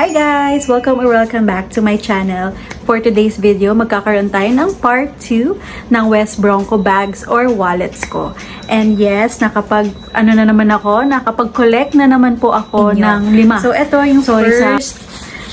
Hi guys! Welcome or welcome back to my channel. For today's video, magkakaroon tayo ng part 2 ng West Bronco bags or wallets ko. And yes, nakapag-collect na naman po ako ng 5. So ito yung first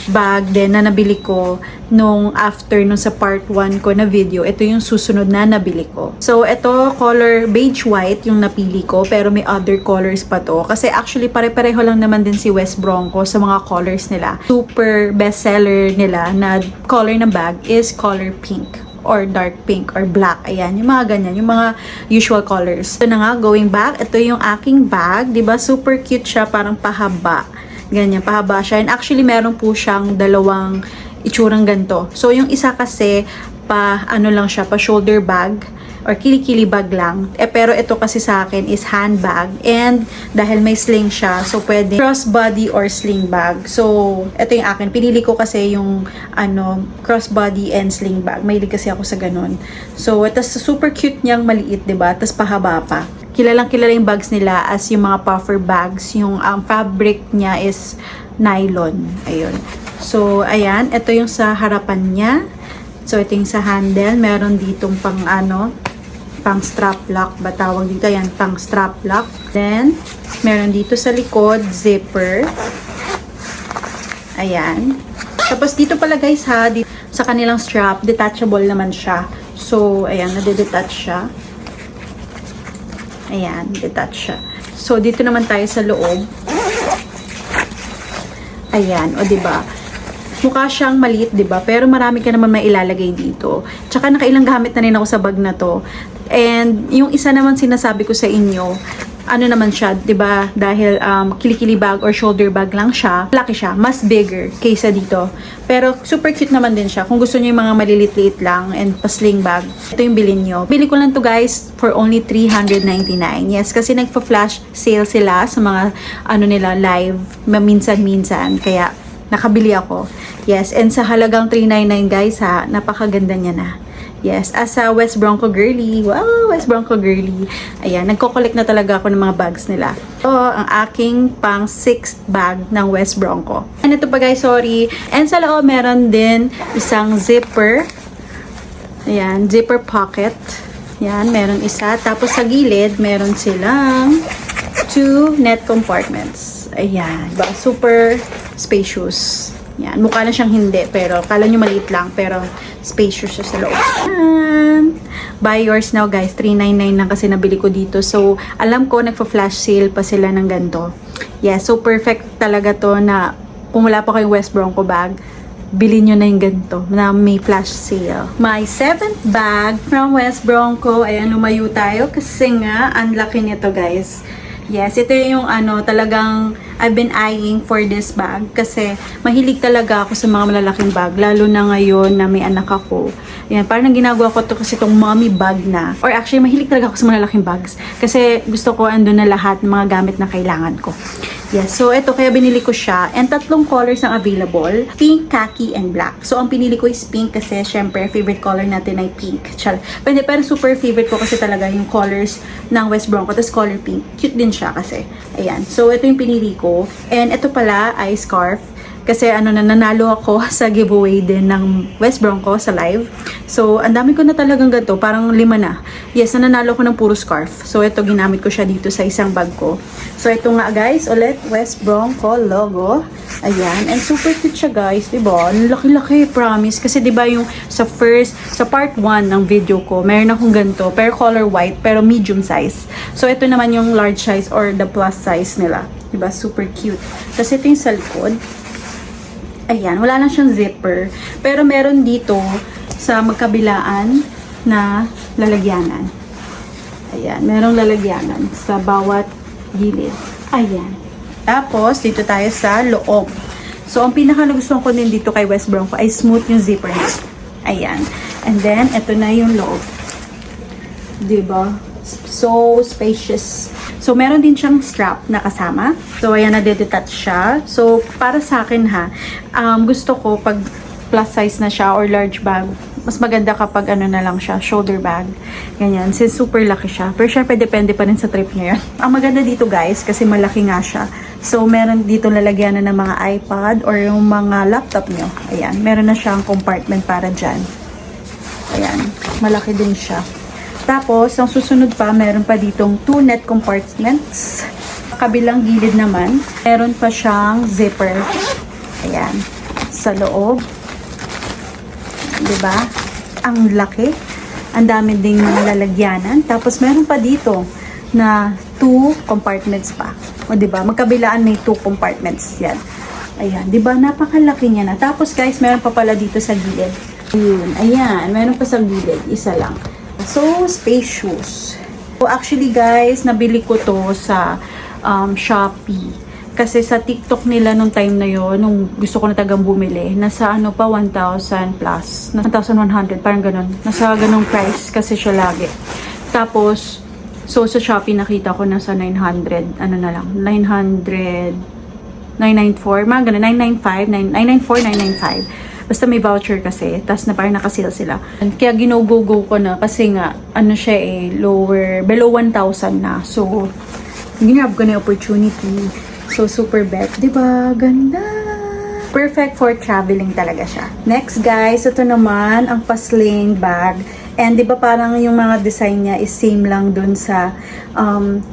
bag din na nabili ko nung after nung sa part 1 ko na video. Ito yung susunod na nabili ko. So ito color beige white yung napili ko, pero may other colors pa to kasi actually pare-pareho lang naman din si West Bronco sa mga colors nila. Super bestseller nila na color ng bag is color pink or dark pink or black. Ayan, yung mga ganyan, yung mga usual colors. So na nga, going back, ito yung aking bag, 'di ba? Super cute siya, parang pahaba. Ganyan, pahaba siya. And actually, meron po siyang dalawang itsurang ganito. So, yung isa kasi, lang siya, pa shoulder bag or kilikili bag lang. Pero ito kasi sa akin is handbag. And dahil may sling siya, so pwede crossbody or sling bag. So, ito yung akin. Pinili ko kasi yung crossbody and sling bag. Mahilig kasi ako sa ganun. So, ito super cute niyang maliit, 'di ba? Tapos pahaba pa. Kilalang kilala yung bags nila as yung mga puffer bags. Yung fabric niya is nylon. Ayun. So, ayan. Ito yung sa harapan niya. So, ito yung sa handle. Meron ditong pang strap lock. Ba tawag dito? Ayan, pang strap lock. Then, meron dito sa likod, zipper. Ayan. Tapos, dito pala guys ha, dito, sa kanilang strap, detachable naman siya. So, ayan, nade-detach siya. Ayan, detach siya. So, dito naman tayo sa loob. Ayan, o diba? Mukha siyang maliit, diba? Pero marami ka naman may ilalagay dito. Tsaka nakailang gamit na rin ako sa bag na to. And yung isa naman sinasabi ko sa inyo, naman siya, 'di ba? Dahil kilikili bag or shoulder bag lang siya, laki siya, mas bigger kaysa dito. Pero super cute naman din siya. Kung gusto niyo yung mga malilit-liit lang and pa-sling bag, ito yung bilhin niyo. Bili ko lang to guys for only $399. Yes, kasi nagpa-flash sale sila sa mga nila live minsan-minsan. Kaya nakabili ako. Yes, and sa halagang $399 guys ha, napakaganda niya na. Yes, as a West Bronco girly. Wow, West Bronco girly. Ayan, nagko-collect na talaga ako ng mga bags nila. Ito, ang aking pang 6th bag ng West Bronco. And ito pa guys, sorry. And sa loob, meron din isang zipper. Ayan, zipper pocket. Ayan, meron isa. Tapos sa gilid, meron silang 2 net compartments. Ayan, diba? Super spacious. Yan, mukha na siyang hindi, pero kala nyo maliit lang, pero spacious siya sa loob. And, buy yours now guys, $399 lang kasi nabili ko dito. So, alam ko, nagpa-flash sale pa sila ng ganito. Yeah, so perfect talaga to na kung wala pa kayong West Bronco bag, bilhin nyo na yung ganito na may flash sale. My 7th bag from West Bronco. Ayan, lumayo tayo kasi nga, ang laki nito guys. Yes, ito yung talagang I've been eyeing for this bag kasi mahilig talaga ako sa mga malalaking bag, lalo na ngayon na may anak ako. Yan, parang ginagawa ko to kasi itong mommy bag na. Or actually, mahilig talaga ako sa malalaking bags kasi gusto ko andun na lahat ng mga gamit na kailangan ko. Yes, so ito, kaya binili ko siya. And 3 colors ang available. Pink, khaki, and black. So, ang pinili ko is pink kasi syempre, favorite color natin ay pink. Pero super favorite ko kasi talaga yung colors ng West Bronco. Tapos color pink. Cute din siya kasi. Ayan. So, ito yung pinili ko. And ito pala ay scarf. Kasi nanalo ako sa giveaway din ng West Bronco sa live. So, ang dami ko na talagang ganito. Parang 5 na. Yes, nanalo ko ng puro scarf. So, ito, ginamit ko siya dito sa isang bag ko. So, ito nga guys, ulit, West Bronco logo. Ayan. And super cute siya guys, diba? Laki-laki, promise. Kasi diba yung sa part 1 ng video ko, meron akong ganito. Pero color white, pero medium size. So, ito naman yung large size or the plus size nila. Diba? Super cute. Tapos, ito yung sa likod. Ayan, wala lang siyang zipper. Pero meron dito sa magkabilaan na lalagyanan. Ayan, merong lalagyanan sa bawat gilid. Ayan. Tapos, dito tayo sa loob. So, ang pinaka-nagustuhan ko din dito kay West Bronco ay smooth yung zipper niya. Ayan. And then, ito na yung loob. Diba? So spacious. So, meron din siyang strap na kasama. So, ayan, nade-detach siya. So, para sa akin ha, gusto ko pag plus size na siya or large bag, mas maganda kapag na lang siya, shoulder bag. Ganyan, since super laki siya. Pero syempre, depende pa rin sa trip niya yun. Ang maganda dito guys, kasi malaki nga siya. So, meron dito lalagyan na ng mga iPad or yung mga laptop nyo. Ayan, meron na siyang compartment para dyan. Ayan, malaki din siya. Tapos, ang susunod pa, meron pa ditong 2 net compartments. Kabilang gilid naman, meron pa siyang zipper. Ayan, sa loob. Diba? Ang laki. Ang dami ding mga lalagyanan. Tapos, meron pa dito na 2 compartments pa. O, diba? Magkabilaan may 2 compartments. Yan. Ayan. Diba? Napakalaki niya na. Tapos, guys, meron pa pala dito sa gilid. Ayun. Ayan. Meron pa sa gilid. Isa lang. So, spacious. So, actually, guys, nabili ko to sa Shopee. Kasi sa TikTok nila nung time na yon, nung gusto ko na tagang bumili, nasa ano pa, 1,000 plus. 1,100, parang ganun. Nasa ganung price kasi siya lagi. Tapos, so sa Shopee nakita ko nasa 900, ano na lang, 900, 994, mga ganun, 995, 994, 995. Basta may voucher kasi, tas na parang nakasale sila. Kaya gino-go-go ko na kasi nga, ano siya lower, below 1,000 na. So, ginab ko na yung opportunity. So, super bet. Diba? Ganda! Perfect for traveling talaga siya. Next, guys, ito naman, ang pasling bag. And diba parang yung mga design niya is same lang dun sa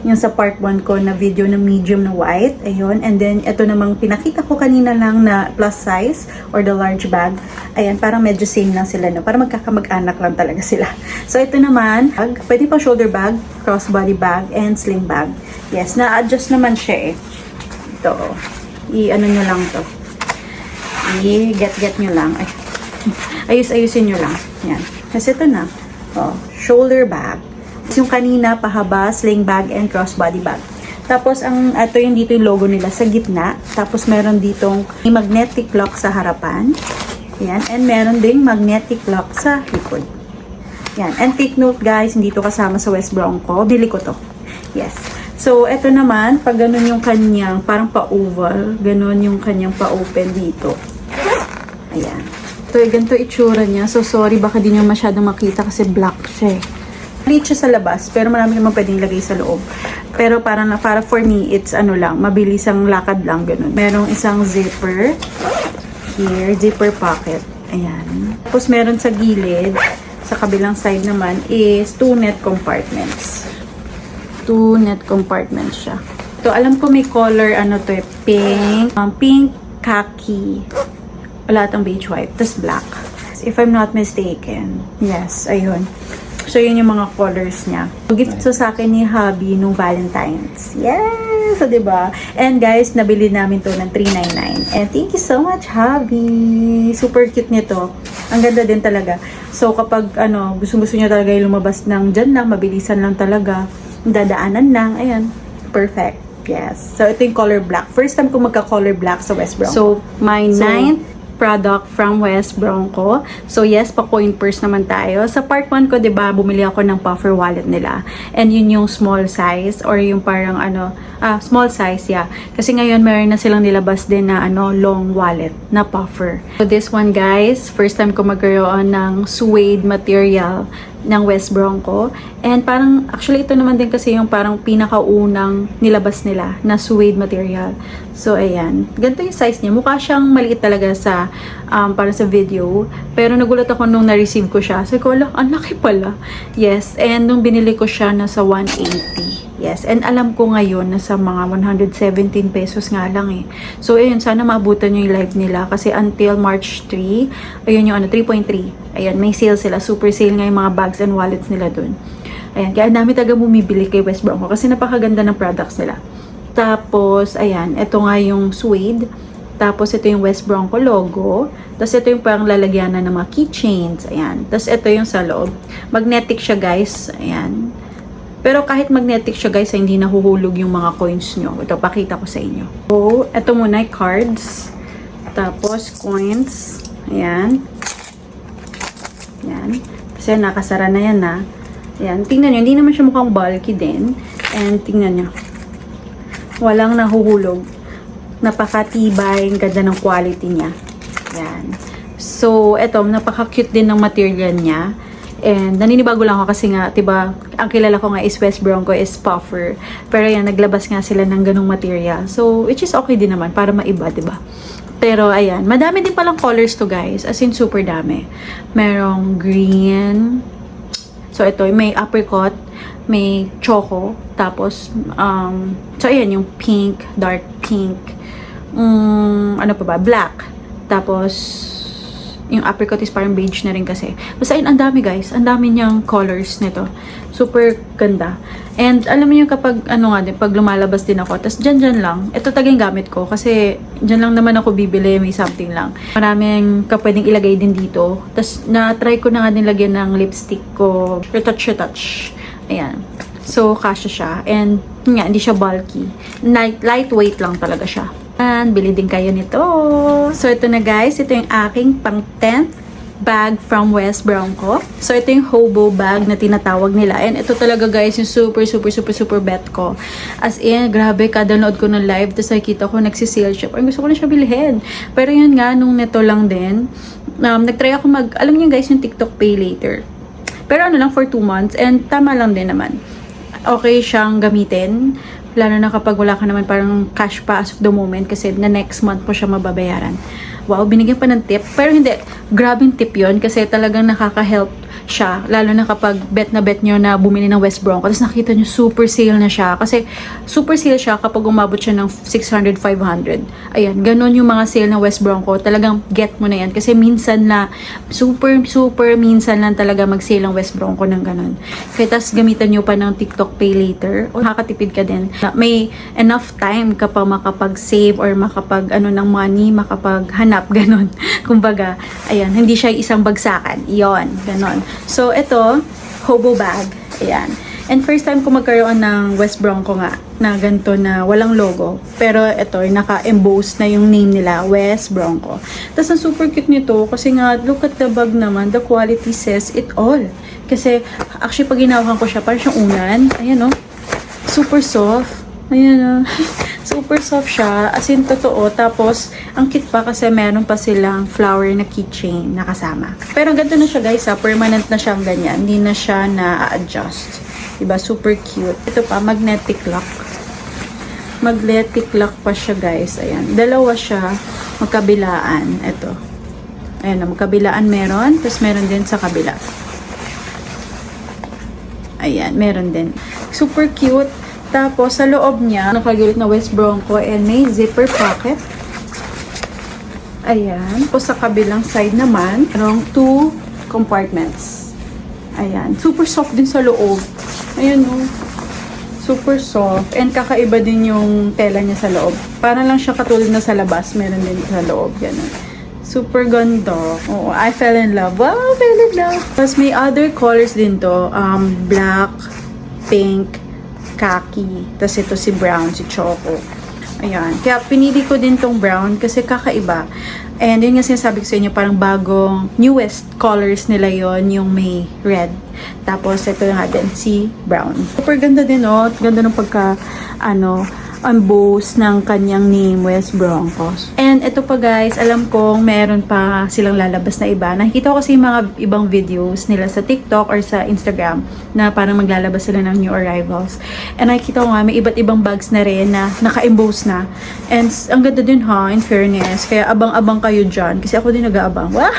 yung sa part 1 ko na video na medium na white. Ayun. And then, ito namang pinakita ko kanina lang na plus size or the large bag. Ayan, parang medyo same lang sila, no? Parang magkakamag-anak lang talaga sila. So, ito naman, pwede pa shoulder bag, crossbody bag, and sling bag. Yes, na-adjust naman siya Ito, i-ano nyo lang to. I-get nyo lang. Ay, ayus-ayusin nyo lang. Yan. Kasi ito na. Oh, shoulder bag. Yung kanina, pahaba, sling bag, and crossbody bag. Tapos, ito yung dito yung logo nila sa gitna. Tapos, meron ditong magnetic lock sa harapan. Yan. And meron ding magnetic lock sa likod. Yan. And take note, guys, hindi to kasama sa West Bronco. Bili ko to. Yes. So, ito naman, pag ganun yung kanyang, parang pa-oval, ganun yung kanyang pa-open dito. Ayan. Ito, ganito itsura niya. So, sorry, baka di nyo masyadong makita kasi black siya Maliit siya sa labas, pero marami naman pwedeng lagay sa loob. Pero para for me, it's ano lang, mabilis ang lakad lang, ganun. Merong isang zipper. Here, zipper pocket. Ayan. Tapos, meron sa gilid, sa kabilang side naman, is 2 net compartments. 2 net compartments siya. So, alam ko may color, pink, pink, khaki, wala itong beige white, tas black. If I'm not mistaken. Yes, ayun. So, yun yung mga colors niya. Gift sa akin ni hubby nung Valentine's. Yes! So, diba? And guys, nabili namin to ng $399. And thank you so much, hubby! Super cute nito. Ang ganda din talaga. So, kapag, gusto-gusto niya talaga yung lumabas ng dyan lang, mabilisan lang talaga. Dadaanan lang. Ayan. Perfect. Yes. So, ito yung color black. First time ko magka-color black sa West Bronco. So, my 9th product from West Bronco. So, yes, pa-coin purse naman tayo. Sa part 1 ko, diba, bumili ako ng puffer wallet nila. And yun yung small size or yung parang small size, yeah. Kasi ngayon, meron na silang nilabas din na long wallet na puffer. So, this one, guys, first time ko magkaroon ng suede material ng West Bronco. And parang, actually, ito naman din kasi yung parang pinakaunang nilabas nila na suede material. So, ayan. Ganito yung size niya. Mukha siyang maliit talaga sa, parang sa video. Pero nagulat ako nung na-receive ko siya. Sabi ko, ang laki pala. Yes. And nung binili ko siya, nasa 180. Yes. And alam ko ngayon, nasa mga 117 pesos nga lang So, ayun. Sana maabutan nyo yung live nila. Kasi until March 3, ayun yung 3.3. Ayan. May sale sila. Super sale nga yung mga bags and wallets nila dun. Ayan. Kaya dami taga bumibili kay West Bronco. Kasi napakaganda ng products nila. Tapos, ayan, ito nga yung suede. Tapos, ito yung West Bronco logo. Tapos, ito yung parang lalagyanan ng mga keychains. Ayan. Tapos, ito yung sa loob. Magnetic siya, guys. Ayan. Pero kahit magnetic siya, guys, hindi nahuhulog yung mga coins nyo. Ito, pakita ko sa inyo. So, ito muna yung cards. Tapos, coins. Ayan. Ayan. Kasi nakasara na yan, na. Ayan. Tingnan nyo, hindi naman siya mukhang bulky din. And, tingnan nyo. Walang nahuhulog. Napakatibay, ang ganda ng quality niya. Yan. So, eto, napaka-cute din ng material niya. And naninibago lang ako kasi nga, 'di ba, ang kilala ko nga is West Bronco is puffer. Pero yan, naglabas nga sila ng ganung material. So, which is okay din naman para maiba, 'di ba? Pero ayan, madami din palang colors to guys. As in, super dami. Merong green. So, ito, may apricot, may choco, tapos, so ayan, yung pink, dark pink, ano pa ba, black, tapos, yung apricot is parang beige na rin kasi. Basta yun, ang dami guys, ang dami niyang colors nito. Super ganda. And alam mo yung kapag, ano nga din, pag lumalabas din ako, tas dyan lang, ito talagang gamit ko, kasi dyan lang naman ako bibili, may something lang. Maraming ka pwedeng ilagay din dito. Tas na-try ko na nga din lagyan ng lipstick ko, retouch. Ayan. So, kasya siya. And, nga, hindi siya bulky. Lightweight lang talaga siya. And, bili din kayo nito. So, ito na guys. Ito yung aking pang 10th bag from West Bronco. So, ito yung hobo bag na tinatawag nila. And, ito talaga guys, yung super bet ko. As in, grabe, kada nood ko ng live, tapos nakikita ko, nagsisale siya. Parang gusto ko na siya bilhin. Pero yun nga, nung neto lang din, nagtry ako alam niyo guys, yung TikTok Pay Later. Pero ano lang, for 2 months. And tama lang din naman. Okay siyang gamitin. Lalo na kapag wala ka naman parang cash pa as of the moment. Kasi na next month mo siya mababayaran. Wow, binigyan pa ng tip. Pero hindi, grabing tip yon kasi talagang nakaka-help siya. Lalo na kapag bet nyo na bumili ng West Bronco. Tapos nakita nyo super sale na siya. Kasi super sale siya kapag umabot siya ng 600, 500. Ayan, ganun yung mga sale ng West Bronco. Talagang get mo na yan. Kasi minsan na, super minsan lang talaga mag-sale ng West Bronco ng ganun. Kaya tas gamitan nyo pa ng TikTok Pay Later. O nakakatipid ka din. May enough time ka pa makapag-save or makapag ng money, makapaghanap, ganun. Kumbaga, ayan, hindi siya isang bagsakan. Iyon, ganun. So, ito, hobo bag. Ayan. And first time ko magkaroon ng West Bronco nga, na ganito na walang logo. Pero ito, naka-emboss na yung name nila, West Bronco. Tapos, ang super cute nito, kasi nga, look at the bag naman, the quality says it all. Kasi, actually, pag ginawakan ko siya, parang siyang unan. Ayan, oh. Super soft. Ayan, oh. Super soft siya. As in, totoo. Tapos, ang cute pa kasi meron pa silang flower na keychain na kasama. Pero ganito na siya guys, ha. Permanent na siyang ganyan. Hindi na siya na-adjust. Diba? Super cute. Ito pa, magnetic lock. Magnetic lock pa siya guys. Ayan. Dalawa siya. Magkabilaan. Ito. Ayan, magkabilaan meron. Tapos meron din sa kabila. Ayan, meron din. Super cute. Tapos, sa loob niya, nakagulit na West Bronco and may zipper pocket. Ayan. Tapos, sa kabilang side naman, merong 2 compartments. Ayan. Super soft din sa loob. Ayan, oh. Super soft. And kakaiba din yung tela niya sa loob. Para lang siya katulad na sa labas. Meron din sa loob. Ganun. Super ganda. Oh, I fell in love. Wow, fell in love. Tapos, may other colors din to. Black, pink, khaki. Tapos ito si brown, si choco. Ayan. Kaya pinili ko din tong brown kasi kakaiba. And yun nga sinasabi ko sa inyo, parang bagong newest colors nila yon, yung may red. Tapos ito nga din, si brown. Super ganda din, oh. Ganda ng pagka, emboss ng kanyang name, West Broncos. And ito pa guys, alam kong meron pa silang lalabas na iba. Nakikita ko kasi yung mga ibang videos nila sa TikTok or sa Instagram na parang maglalabas sila ng new arrivals. And nakikita ko nga, may iba't ibang bags na rin na naka-emboss na. And ang ganda din ha, in fairness. Kaya abang-abang kayo dyan. Kasi ako din nag-aabang. Wow!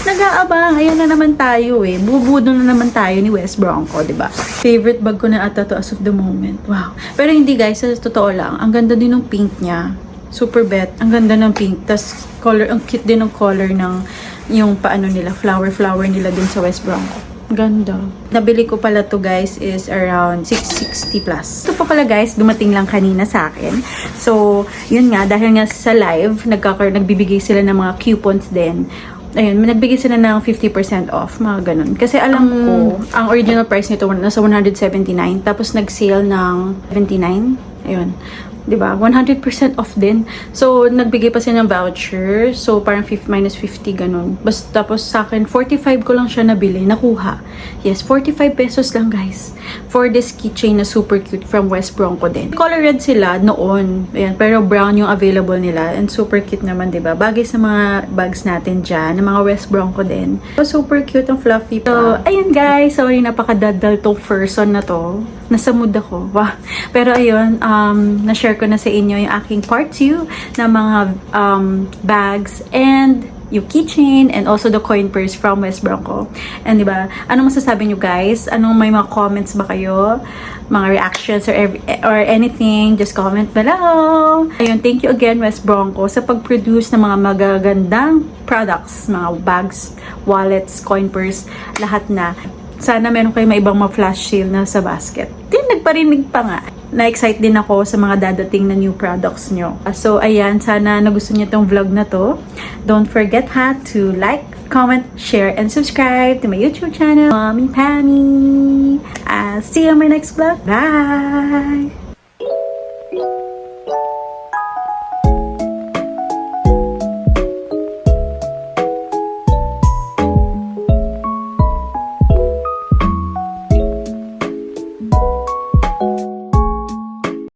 Nag-aabang! Ayan na naman tayo eh. Bubudo na naman tayo ni West Bronco, diba? Favorite bag ko na ata to as of the moment. Wow! Pero hindi guys, sa totoo lang. Ang ganda din ng pink niya. Super bet. Ang ganda ng pink. Tas color, ang cute din ng color ng yung paano nila, flower nila din sa West Bronco. Ganda. Nabili ko pala to guys is around 660 plus. Ito pa pala guys, dumating lang kanina sa akin. So, yun nga, dahil nga sa live, nagbibigay sila ng mga coupons din. Ayun, nagbigay sila ng 50% off, mga ganun. Kasi alam ko, ang original price nito nasa 179, tapos nag-sale ng 79. Ayun. 'Di ba? 100% off din. So, nagbigay pa sila ng voucher. So, parang minus 50 ganun. Basta tapos sa akin, 45 ko lang siya nabili, nakuha. Yes, 45 pesos lang guys. For this keychain na super cute from West Bronco din. Color red sila noon. Ayan, pero brown yung available nila. And super cute naman, 'di ba? Bagay sa mga bags natin dyan, ng mga West Bronco din. So, super cute ang fluffy pa. So, ayun guys. Sorry, napakadadal tong person na to. Nasa mood ako. Wow. Pero ayun, na-share ko na sa inyo yung aking part 2 na mga bags and yung keychain and also the coin purse from West Bronco. And diba, anong masasabi nyo guys? Anong may mga comments ba kayo? Mga reactions or anything, just comment below. Ayun, thank you again West Bronco sa pag-produce ng mga magagandang products, mga bags, wallets, coin purse, lahat na. Sana meron kayo may ibang mga flash sale na sa basket. Nagparinig pa nga. Na-excite din ako sa mga dadating na new products nyo. So, ayan. Sana nagustuhan nyo tong vlog na to. Don't forget to like, comment, share, and subscribe to my YouTube channel, Mommy Pammy. See you on my next vlog. Bye!